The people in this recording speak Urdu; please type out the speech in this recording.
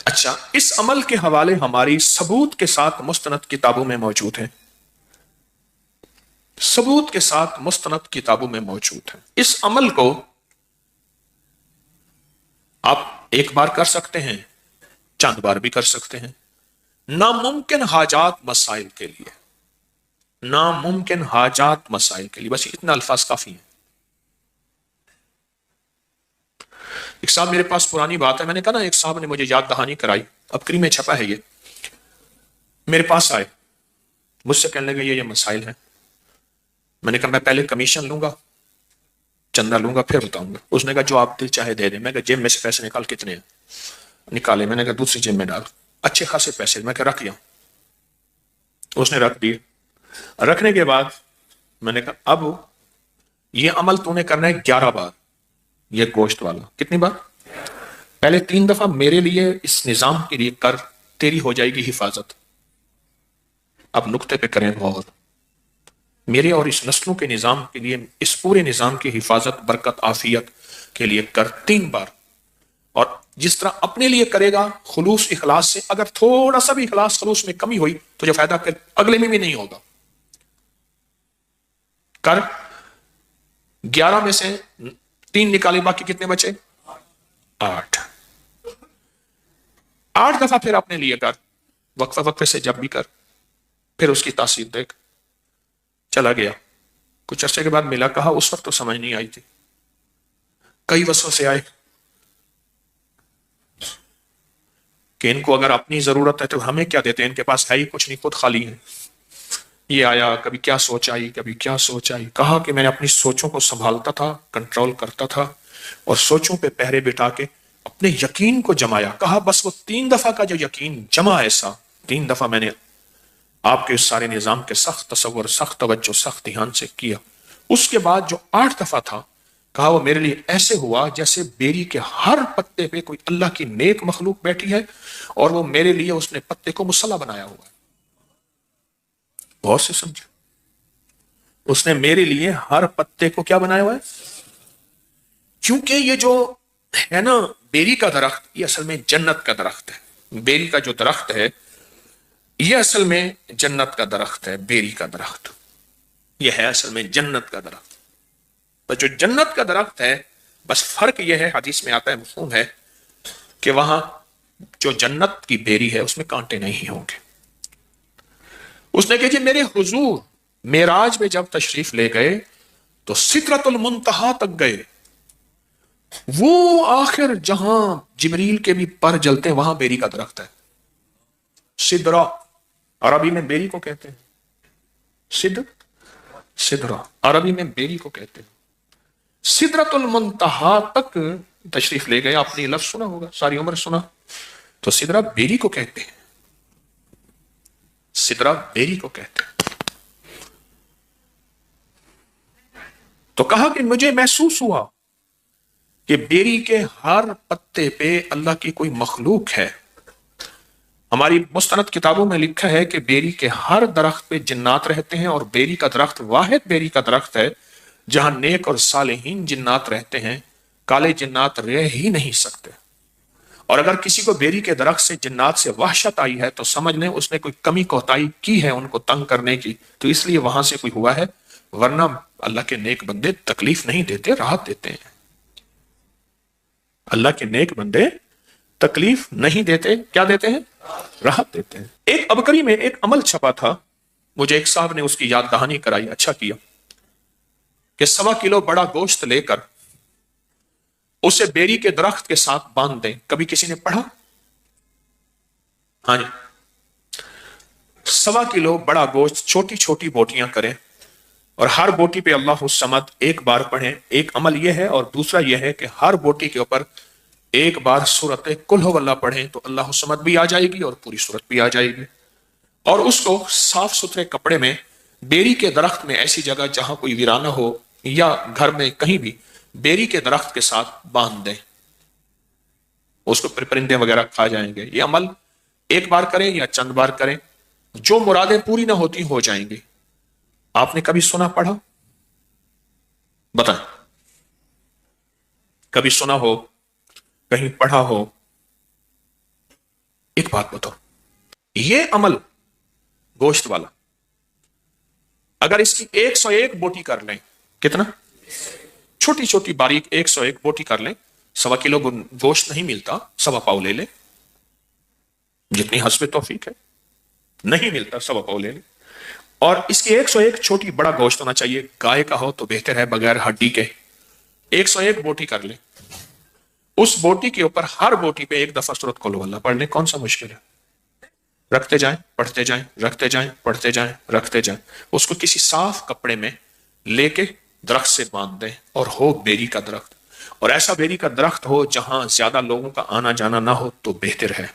اچھا، اس عمل کے حوالے ہماری ثبوت کے ساتھ مستند کتابوں میں موجود ہیں، ثبوت کے ساتھ مستند کتابوں میں موجود ہیں۔ اس عمل کو آپ ایک بار کر سکتے ہیں، چند بار بھی کر سکتے ہیں، ناممکن حاجات مسائل کے لیے، ناممکن حاجات مسائل کے لیے، بس اتنا الفاظ کافی ہیں۔ ایک صاحب میرے پاس پرانی بات ہے، میں نے کہا نا ایک صاحب نے مجھے یاد دہانی کرائی، اب کری میں چھپا ہے یہ، میرے پاس آئے، مجھ سے کہنے لگے یہ مسائل ہیں۔ میں نے کہا میں پہلے کمیشن لوں گا، چندہ لوں گا، پھر بتاؤں گا۔ اس نے کہا جو آپ دل چاہے دے دیں۔ میں کہا جیب میں سے پیسے نکال، کتنے ہیں؟ نکالے۔ میں نے کہا دوسری جیب میں ڈال، اچھے خاصے پیسے۔ میں کہا رکھ دیا۔ اس نے رکھ دیے۔ رکھنے کے بعد میں نے کہا اب یہ عمل تو نے کرنا ہے 11 بار، یہ گوشت والا۔ کتنی بار؟ پہلے 3 دفعہ میرے لیے اس نظام کے لیے کر، تیری ہو جائے گی حفاظت۔ اب نقطے پہ کریں غور، میرے اور اس نسلوں کے نظام کے لیے، اس پورے نظام کی حفاظت، برکت، عافیت کے لیے کر 3 بار۔ اور جس طرح اپنے لیے کرے گا خلوص اخلاص سے، اگر تھوڑا سا بھی اخلاص خلوص میں کمی ہوئی تو جو فائدہ پھر اگلے میں بھی نہیں ہوگا۔ کر 11 میں سے 3 نکالے، باقی کتنے بچے؟ 8۔ 8 دفعہ پھر اپنے لیے کر، وقفہ وقفے سے جب بھی کر، پھر اس کی تاثیر دیکھ۔ چلا گیا، کچھ عرصے کے بعد ملا، کہا اس وقت تو سمجھ نہیں آئی تھی، کئی وسوسے آئے کہ ان کو اگر اپنی ضرورت ہے تو ہمیں کیا دیتے ہیں، ان کے پاس ہے ہی کچھ نہیں، خود خالی ہے۔ یہ آیا، کبھی کیا سوچ آئی، کبھی کیا سوچ آئی۔ کہا کہ میں نے اپنی سوچوں کو سنبھالتا تھا، کنٹرول کرتا تھا، اور سوچوں پہ پہرے بٹھا کے اپنے یقین کو جمایا۔ کہا بس وہ 3 دفعہ کا جو یقین جمع، ایسا 3 دفعہ میں نے آپ کے اس سارے نظام کے سخت تصور، سخت توجہ، سخت دھیان سے کیا۔ اس کے بعد جو 8 دفعہ تھا، کہا وہ میرے لیے ایسے ہوا جیسے بیری کے ہر پتے پہ کوئی اللہ کی نیک مخلوق بیٹھی ہے، اور وہ میرے لیے اس نے پتے کو مصلی بنایا ہوا ہے۔ غور سے سمجھو، اس نے میرے لیے ہر پتے کو کیا بنایا ہوا ہے؟ کیونکہ یہ جو ہے نا بیری کا درخت، یہ اصل میں جنت کا درخت ہے۔ بیری کا جو درخت ہے یہ اصل میں جنت کا درخت ہے۔ بیری کا درخت یہ ہے اصل میں جنت کا درخت۔ تو جو جنت کا درخت ہے، بس فرق یہ ہے، حدیث میں آتا ہے، مفہوم ہے، کہ وہاں جو جنت کی بیری ہے اس میں کانٹے نہیں ہوں گے۔ اس نے کہا جی میرے حضور معراج میں جب تشریف لے گئے تو سدرۃ المنتہا تک گئے، وہ آخر جہاں جبریل کے بھی پر جلتے ہیں وہاں بیری کا درخت ہے۔ سدرہ عربی میں بیری کو کہتے ہیں، سدرہ عربی میں بیری کو کہتے ہیں۔ سدرۃ المنتہا تک تشریف لے گئے، آپ نے یہ لفظ سنا ہوگا، ساری عمر سنا، تو سدرہ بیری کو کہتے ہیں، سدرہ بیری کو کہتے ہیں۔ تو کہا کہ مجھے محسوس ہوا کہ بیری کے ہر پتے پہ اللہ کی کوئی مخلوق ہے۔ ہماری مستند کتابوں میں لکھا ہے کہ بیری کے ہر درخت پہ جنات رہتے ہیں، اور بیری کا درخت واحد بیری کا درخت ہے جہاں نیک اور صالحین جنات رہتے ہیں، کالے جنات رہ ہی نہیں سکتے۔ اور اگر کسی کو بیری کے درخت سے جنات سے وحشت آئی ہے تو سمجھ لیں اس نے کوئی کمی کوتاہی کی ہے ان کو تنگ کرنے کی، تو اس لیے وہاں سے کوئی ہوا ہے، ورنہ اللہ کے نیک بندے تکلیف نہیں دیتے، راحت دیتے ہیں۔ اللہ کے نیک بندے تکلیف نہیں دیتے، کیا دیتے ہیں؟ راحت دیتے ہیں۔ ایک ابکری میں ایک عمل چھپا تھا، مجھے ایک صاحب نے اس کی یاد دہانی کرائی، اچھا کیا، کہ 1.25 کلو بڑا گوشت لے کر اسے بیری کے درخت کے ساتھ باندھ دیں۔ کبھی کسی نے پڑھا؟ ہاں جی، 1.25 کلو بڑا گوشت چھوٹی چھوٹی بوٹیاں کریں، اور ہر بوٹی پہ اللہ الصمد ایک بار پڑھیں۔ ایک عمل یہ ہے، اور دوسرا یہ ہے کہ ہر بوٹی کے اوپر ایک بار سورت قل ھو اللہ پڑھیں تو اللہ الصمد بھی آ جائے گی اور پوری سورت بھی آ جائے گی۔ اور اس کو صاف ستھرے کپڑے میں بیری کے درخت میں ایسی جگہ جہاں کوئی ویرانہ ہو یا گھر میں کہیں بھی بیری کے درخت کے ساتھ باندھ دیں، اس کو پرندے وغیرہ کھا جائیں گے۔ یہ عمل ایک بار کریں یا چند بار کریں، جو مرادیں پوری نہ ہوتی ہو جائیں گی۔ آپ نے کبھی سنا پڑھا؟ بتائیں، کبھی سنا ہو، کہیں پڑھا ہو؟ ایک بات بتاؤ، یہ عمل گوشت والا اگر اس کی 101 بوٹی کر لیں، کتنا چھوٹی چھوٹی باریک 101 بوٹی کر لیں، 1.25 کلو گوشت نہیں ملتا، 1.25 پاؤ لے لیں، جتنی حسب توفیق ہے، نہیں ملتا 1.25 پاؤ لے لیں، اور اس کی 101 چھوٹی، بڑا گوشت ہونا چاہیے، گائے کا ہو تو بہتر ہے بغیر ہڈی کے، 101 بوٹی کر لیں، اس بوٹی کے اوپر ہر بوٹی پہ ایک دفعہ سورۃ قل اللہ پڑھ لیں، کون سا مشکل ہے؟ رکھتے جائیں پڑھتے جائیں، رکھتے جائیں پڑھتے جائیں، رکھتے جائیں، اس کو کسی صاف کپڑے میں لے کے درخت سے باندھ دیں، اور ہو بیری کا درخت، اور ایسا بیری کا درخت ہو جہاں زیادہ لوگوں کا آنا جانا نہ ہو تو بہتر ہے،